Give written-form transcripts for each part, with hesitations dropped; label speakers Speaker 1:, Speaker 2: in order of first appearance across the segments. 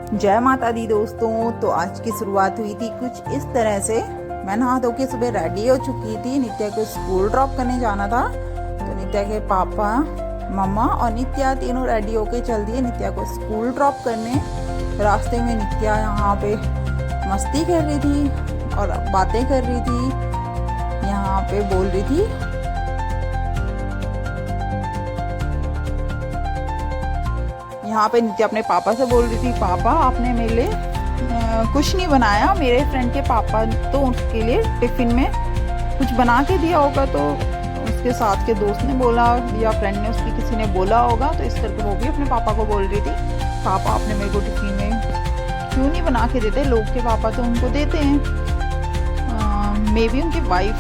Speaker 1: जय माता दी दोस्तों। तो आज की शुरुआत हुई थी कुछ इस तरह से। मैं नहा धो के सुबह रेडी हो चुकी थी, नित्या को स्कूल ड्रॉप करने जाना था। तो नित्या के पापा, मम्मा और नित्या तीनों रेडी होके चल दिए नित्या को स्कूल ड्रॉप करने। रास्ते में नित्या यहाँ पे मस्ती कर रही थी और बातें कर रही थी, यहाँ पे बोल रही थी यहाँ पे नित्या अपने पापा से बोल रही थी, पापा आपने मेरे लिए कुछ नहीं बनाया। मेरे फ्रेंड के पापा तो उसके लिए टिफिन में कुछ बना के दिया होगा, तो उसके साथ के दोस्त ने बोला या फ्रेंड ने उसकी किसी ने बोला होगा, तो इस करके वो भी अपने पापा को बोल रही थी, पापा आपने मेरे को टिफिन में क्यों नहीं बना के देते। लोग के पापा तो उनको देते हैं, मे बी उनकी वाइफ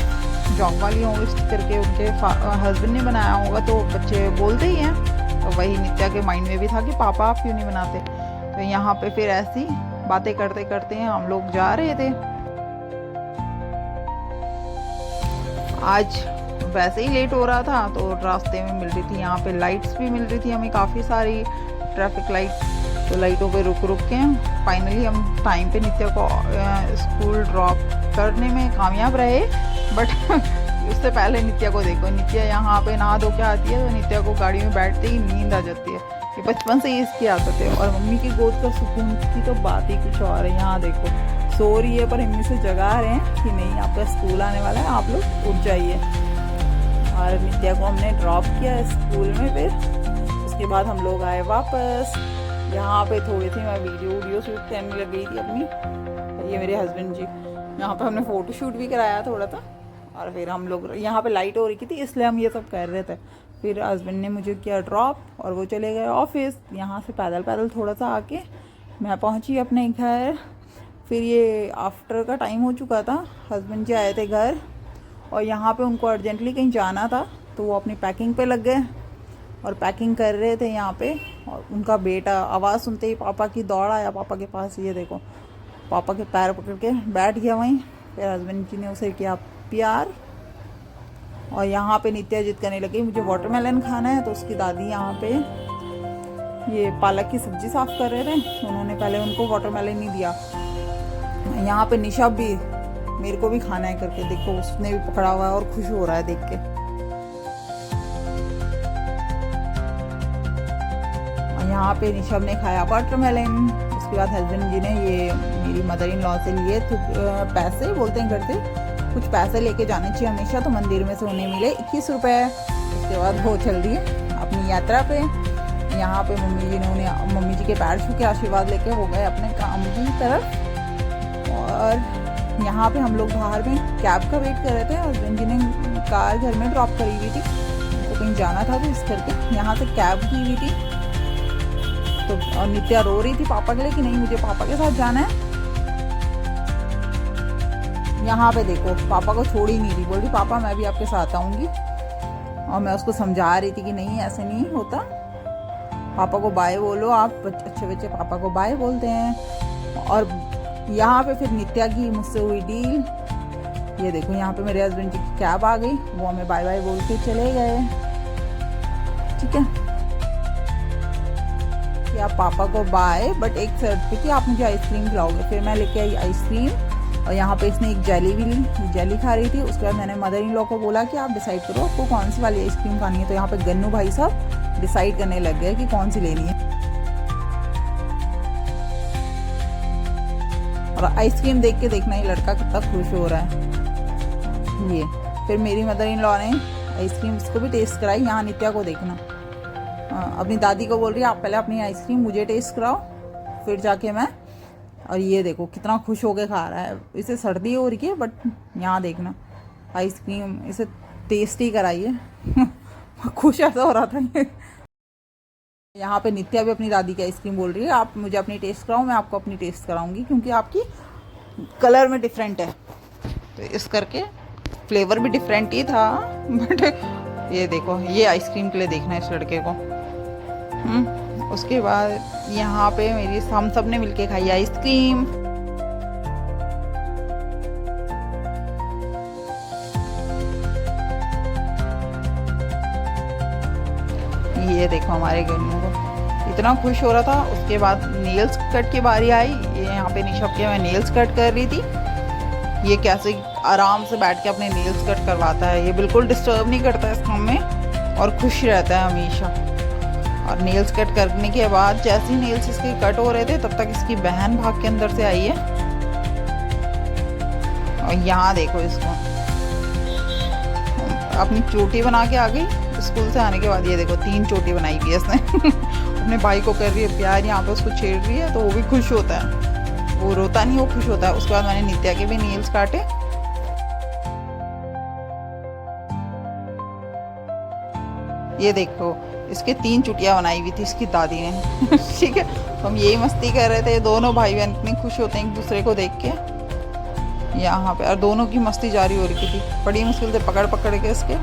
Speaker 1: जॉब वाली हो, इस करके उनके हस्बैंड ने बनाया होगा, तो बच्चे बोलते ही हैं। तो वही नित्या के माइंड में भी था कि पापा आप क्यों नहीं बनाते। तो यहाँ पे फिर ऐसी बातें करते करते हम लोग जा रहे थे। आज वैसे ही लेट हो रहा था, तो रास्ते में मिल रही थी यहाँ पे लाइट्स भी मिल रही थी हमें काफ़ी सारी, ट्रैफिक लाइट। तो लाइटों पे रुक रुक के फाइनली हम टाइम पे नित्या को स्कूल ड्रॉप करने में कामयाब रहे। बट उससे पहले नित्या को देखो, नित्या यहाँ पे नहा धो के आती है, तो नित्या को गाड़ी में बैठते ही नींद आ जाती है। ये बचपन से ही इसकी आदत है। और मम्मी की गोद का सुकून की तो बात ही कुछ और है। यहाँ देखो सो रही है, पर मम्मी से जगा रहे हैं कि नहीं आपका स्कूल आने वाला है, आप लोग उठ जाइए। और नित्या को हमने ड्रॉप किया स्कूल में। फिर उसके बाद हम लोग आए वापस। यहाँ पे थोड़ी सी मैं वीडियो शूट करने लग गई थी अपनी। ये मेरे हस्बैंड जी, यहाँ पे हमने फ़ोटो शूट भी कराया थोड़ा सा। और फिर हम लोग यहाँ पे लाइट हो रही थी, इसलिए हम ये सब कर रहे थे। फिर हस्बैंड ने मुझे किया ड्रॉप और वो चले गए ऑफिस। यहाँ से पैदल पैदल थोड़ा सा आके मैं पहुँची अपने घर। फिर ये आफ्टर का टाइम हो चुका था, हस्बैंड जी आए थे घर और यहाँ पे उनको अर्जेंटली कहीं जाना था, तो वो अपनी पैकिंग पे लग गए और पैकिंग कर रहे थे यहाँ पे। और उनका बेटा आवाज़ सुनते ही पापा की दौड़ आया पापा के पास। ये देखो पापा के पैर पकड़ के बैठ गया वहीं। फिर हस्बैंड जी ने उसे किया प्यार। और यहाँ पे नित्या जिद करने लगी मुझे वाटरमेलन खाना है, तो उसकी दादी यहाँ पे ये पालक की सब्जी साफ़ कर रहे थे, उन्होंने पहले उनको वाटरमेलन नहीं दिया। यहाँ पे निशा भी मेरे को भी खाना है करके देखो, उसने भी पकड़ा हुआ है और खुश हो रहा है देख के। यहाँ पे निशा ने खाया वाटरमेलन। उसके बाद हस्बैंड जी ने ये मेरी मदर इन लॉ से लिए पैसे, बोलते हैं घर से कुछ पैसे लेके जाने चाहिए हमेशा, तो मंदिर में से उन्हें मिले 21 रुपये। उसके बाद वो चल दिए अपनी यात्रा पे। यहाँ पे मम्मी जी ने उन्हें, मम्मी जी के पैर छू के आशीर्वाद लेके हो गए अपने काम की तरफ। और यहाँ पे हम लोग बाहर में कैब का वेट कर रहे थे। हस्बैंड जी ने कार घर में ड्रॉप करी हुई थी, तो कहीं जाना था, तो इस करके यहाँ से कैब की हुई थी। तो और नित्या रो रही थी पापा के लिए कि नहीं मुझे पापा के साथ जाना है। यहाँ पे देखो पापा को छोड़ ही नहीं रही, बोल रही पापा मैं भी आपके साथ आऊँगी। और मैं उसको समझा रही थी कि नहीं ऐसे नहीं होता, पापा को बाय बोलो, आप अच्छे बच्चे पापा को बाय बोलते हैं। और यहाँ पे फिर नित्या की मुझसे हुई डील। ये देखो यहाँ पे मेरे हस्बैंड की कैब आ गई, वो हमें बाय बाय बोल के चले गए। ठीक है कि आप पापा को बाय, बट एक शर्त पे कि आप मुझे आइसक्रीम खिलाओगे। फिर मैं लेके आई आइसक्रीम और यहाँ पे इसने एक जेली भी ली, जेली खा रही थी। उसके बाद मैंने मदर इन लॉ को बोला कि आप डिसाइड करो आपको कौन सी वाली आइसक्रीम खानी है। तो यहाँ पे गन्नू भाई साहब डिसाइड करने लग गए कि कौन सी लेनी है। और आइसक्रीम देख के देखना ये लड़का कितना खुश हो रहा है। ये फिर मेरी मदर इन लॉ ने आइसक्रीम इसको भी टेस्ट कराई। यहाँ नित्या को देखना अपनी दादी को बोल रही है आप पहले अपनी आइसक्रीम मुझे टेस्ट कराओ, फिर जाके मैं। और ये देखो कितना खुश होके खा रहा है। इसे सर्दी हो रही है, बट यहाँ देखना आइसक्रीम इसे टेस्ट ही कराई है। खुश ऐसा हो रहा था। यहाँ पे नित्या भी अपनी दादी की आइसक्रीम बोल रही है आप मुझे अपनी टेस्ट कराओ, मैं आपको अपनी टेस्ट कराऊंगी, क्योंकि आपकी कलर में डिफरेंट है, तो इस करके फ्लेवर भी डिफरेंट ही था। बट ये देखो ये आइसक्रीम के लिए देखना इस लड़के को। उसके बाद यहाँ पे मेरी हम सब ने मिलके खाई आइसक्रीम। ये देखो हमारे गन्नू को इतना खुश हो रहा था। उसके बाद नेल्स कट की बारी आई। ये यहाँ पे निशब के मैं नेल्स कट कर रही थी। ये कैसे आराम से बैठ के अपने नेल्स कट करवाता है, ये बिल्कुल डिस्टर्ब नहीं करता इस काम में और खुश रहता है हमेशा। और नेल्स कट करने के बाद जैसे ही नेल्स इसके कट हो रहे थे तब तक इसकी बहन भाग के अंदर से आई है। और यहाँ देखो इसको अपनी चोटी बना के आ गई स्कूल से आने के बाद। ये देखो 3 चोटी बनाई हुई है इसने अपने भाई को कर रही है प्यार, यहाँ पे उसको छेड़ रही है तो वो भी खुश होता है, वो रोता नहीं, वो खुश होता है। उसके बाद मैंने नित्या के भी नेल्स काटे। ये देखो इसके 3 चुटियाँ बनाई हुई थी इसकी दादी ने ठीक है, तो हम यही मस्ती कर रहे थे। दोनों भाई बहन इतने खुश होते हैं एक दूसरे को देख के यहाँ पे, और दोनों की मस्ती जारी हो रही थी। बड़ी मुश्किल से पकड़ पकड़ के इसके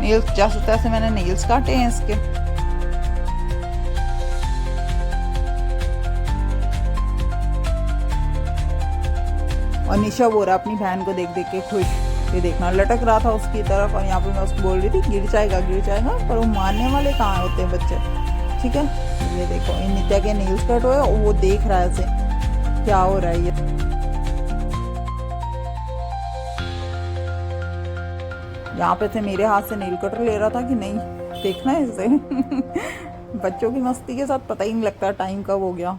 Speaker 1: नेल्स, जैसे तैसे मैंने नेल्स काटे हैं इसके। और निशा बोल रहा अपनी बहन को देख देख के खुश, ये देखना लटक रहा था उसकी तरफ। और यहाँ पे मैं उसको बोल रही थी गिर जाएगा, पर वो मारने वाले कहाँ होते हैं बच्चे, ठीक है। ये देखो इन नित्या के नेल्स कट हुए और वो देख रहा है ऐसे क्या हो रहा है ये। यहाँ पे से मेरे हाथ से नेल कटर ले रहा था कि नहीं देखना है इसे बच्चों की मस्ती के साथ पता ही नहीं लगता टाइम कब हो गया।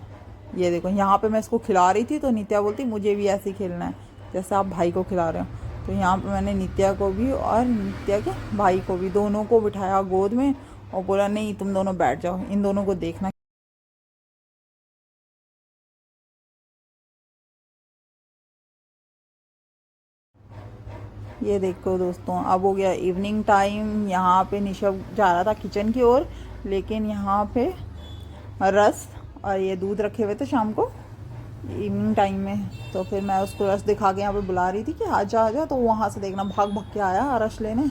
Speaker 1: ये देखो यहाँ पे मैं इसको खिला रही थी तो नित्या बोलती मुझे भी ऐसे ही खेलना है जैसे आप भाई को खिला रहे हो। तो यहाँ पे मैंने नित्या को भी और नित्या के भाई को भी दोनों को बिठाया गोद में और बोला नहीं तुम दोनों बैठ जाओ, इन दोनों को देखना। ये देखो दोस्तों अब हो गया इवनिंग टाइम। यहाँ पे निशब जा रहा था किचन की ओर, लेकिन यहाँ पे रस और ये दूध रखे हुए थे शाम को इवनिंग टाइम में। तो फिर मैं उसको रस दिखा के यहाँ पे बुला रही थी कि आजा, तो वहाँ से देखना भाग भाग के आया रस लेने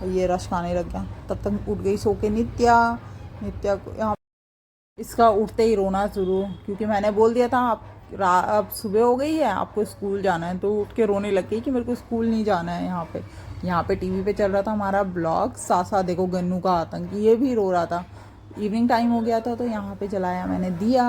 Speaker 1: और ये रस खाने लग गया। तब तक उठ गई सो के नित्या को यहाँ इसका उठते ही रोना शुरू, क्योंकि मैंने बोल दिया था अब सुबह हो गई है आपको स्कूल जाना है, तो उठ के रोने लग गई कि मेरे को स्कूल नहीं जाना है। यहाँ पे टीवी पे चल रहा था हमारा ब्लॉग, साथ देखो गन्नू का आतंक, ये भी रो रहा था। इवनिंग टाइम हो गया था तो यहाँ पे जलाया मैंने दिया।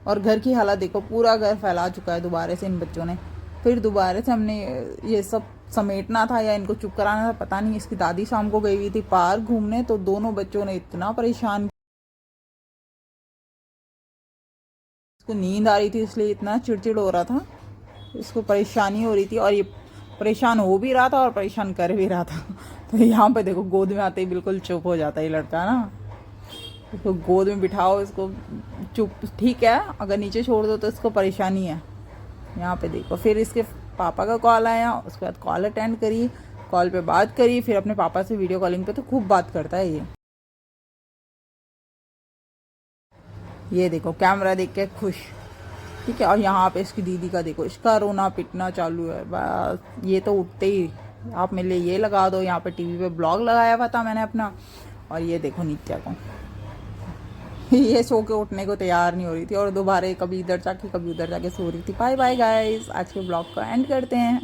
Speaker 1: और घर की हालत देखो, पूरा घर फैला चुका है दोबारा से इन बच्चों ने। फिर दोबारा से हमने ये सब समेटना था या इनको चुप कराना था, पता नहीं। इसकी दादी शाम को गई हुई थी पार्क घूमने, तो दोनों बच्चों ने इतना परेशान, इसको नींद आ रही थी इसलिए इतना चिड़चिड़ हो रहा था, इसको परेशानी हो रही थी और ये परेशान हो भी रहा था और परेशान कर भी रहा था। तो यहाँ पे देखो गोद में आते ही बिल्कुल चुप हो जाता है लड़का ना। इसको गोद में बिठाओ, इसको चुप, ठीक है, अगर नीचे छोड़ दो तो इसको परेशानी है। यहाँ पे देखो फिर इसके पापा का कॉल आया, उसके बाद कॉल अटेंड करी, कॉल पे बात करी, फिर अपने पापा से वीडियो कॉलिंग पे तो खूब बात करता है ये देखो कैमरा देख के खुश, ठीक है। और यहाँ पे इसकी दीदी का देखो, इसका रोना पिटना चालू है बस। ये तो उठते ही आप मेरे लिए ये लगा दो, यहाँ पे टीवी पे ब्लॉग लगाया हुआ था मैंने अपना। और ये देखो नित्या को ये सो के उठने को तैयार नहीं हो रही थी और दोबारा कभी इधर जाके कभी उधर जाके सो रही थी। बाय बाय गाइस, आज के ब्लॉग को एंड करते हैं।